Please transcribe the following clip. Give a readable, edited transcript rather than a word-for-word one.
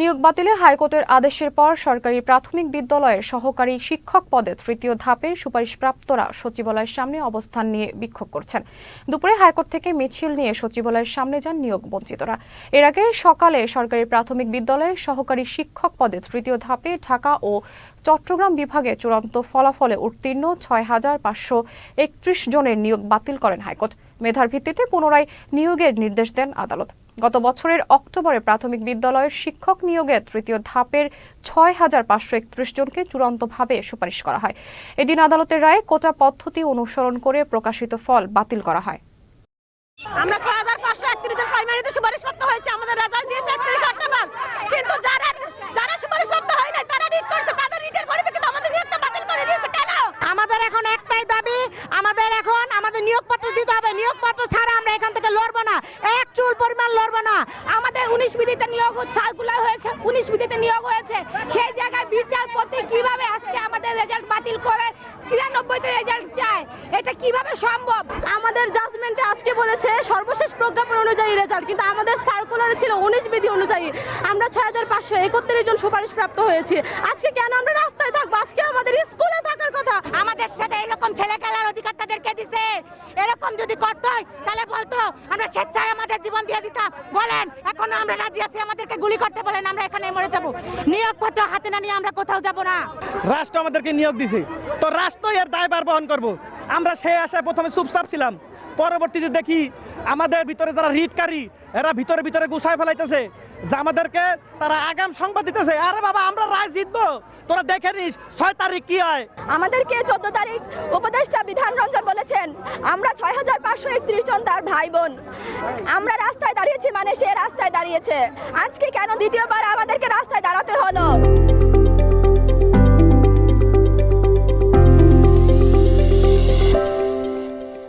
নিয়োগ বাতিলে হাইকোর্টের আদেশের পর সরকারি প্রাথমিক বিদ্যালয়ের সহকারী শিক্ষক পদে তৃতীয় ধাপের সুপারিশপ্রাপ্তরা সচিবালয়ের সামনে অবস্থান নিয়ে বিক্ষোভ করছেন। দুপুরে হাইকোর্ট থেকে মিছিল নিয়ে সচিবালয়ের সামনে যান নিয়োগ বঞ্চিতরা। এর আগে সকালে সরকারি প্রাথমিক বিদ্যালয়ের সহকারী শিক্ষক পদে তৃতীয় ধাপে ঢাকা ও চট্টগ্রাম বিভাগে চূড়ান্ত ফলাফলে উত্তীর্ণ 6,531 জনের নিয়োগ বাতিল করেন হাইকোর্ট। মেধার ভিত্তিতে পুনরায় নিয়োগের নির্দেশ দেন আদালত। গত বছরের অক্টোবরে প্রাথমিক বিদ্যালয়ের শিক্ষক নিয়োগে তৃতীয় ধাপের 6,531 জনকে চূড়ান্তভাবে সুপারিশ করা হয়। এদিন আদালতের রায়ে কোটা পদ্ধতি অনুসরণ করে প্রকাশিত ফল বাতিল করা হয়। আমরা 6,531 জন প্রাইমারিতে সুপারিশপ্রাপ্ত হয়েছে, আমাদের রেজাল্ট দিয়েছে 31 অক্টোবর, কিন্তু যারা সুপারিশপ্রাপ্ত হয় নাই তারা রিট করছে, তাদের রিটের পরিপ্রেক্ষিতে আমাদের নিয়োগটা বাতিল করে দিয়েছে কেন? আমাদের এখন একটাই দাবি, আমাদের নিয়োগপত্র দিতে হবে। নিয়োগপত্র ছাড়া আমরা এখান থেকে লড়বো না, এক চুল পরিমাণ লড়বো না। আমাদের 19 বিধিতে নিয়োগ সার্কুলার হয়েছে, 19 বিধিতে নিয়োগ হয়েছে, সেই জায়গায় বিচারপতি কিভাবে আজকে আমাদের রেজাল্ট বাতিল করে 93তে রেজাল্ট চায়? এটা কিভাবে সম্ভব? আমাদের জাজমেন্টে আজকে বলেছে সর্বশেষ প্রজ্ঞাপন অনুযায়ী রেজাল্ট, কিন্তু আমাদের সার্কুলারে ছিল 19 বিধি অনুযায়ী। আমরা 6,531 জন সুপারিশপ্রাপ্ত হয়েছি। আজকে কেন আমরা রাস্তায় থাকবো? আজকে আমাদের স্কুলে থাকার কথা। আমাদের সাথে এরকম ছেলে খেলার অধিকার তাদেরকে দিছে। এরকম যদি করতে হয় তাহলে বলতো আমরা স্বেচ্ছায় আমাদের জীবন দিয়ে দিতাম। বলেন, এখনো আমরা রাজি আছি, আমাদেরকে গুলি করতে বলেন, আমরা এখানে মরে যাব। নিয়োগপত্র হাতে না নিয়ে আমরা কোথাও যাব না। রাষ্ট্র আমাদেরকে নিয়োগ দিছে, তো রাষ্ট্র এর দায়ভার বহন করব। আমরা সেই আশায় প্রথমে চুপচাপ ছিলাম, পরবর্তীতে দেখি আমাদের ভিতরে যারা রিটকারী এরা ভিতরে ভিতরে গুছায় ফেলাইতেছে, যে আমাদেরকে তারা আগাম সংবাদ দিতেছে, আরে বাবা আমরা রায় জিতবো, তোরা দেখে নিস 6 তারিখ কি হয়। আমাদেরকে 14 তারিখ উপদেষ্টা বিধান রঞ্জন বলেছেন আমরা 6,531 জন তার ভাই বোন। আমরা রাস্তায় দাঁড়িয়েছি মানে সে রাস্তায় দাঁড়িয়েছে। আজকে কেন দ্বিতীয়বার আমাদেরকে রাস্তায় দাঁড়াতে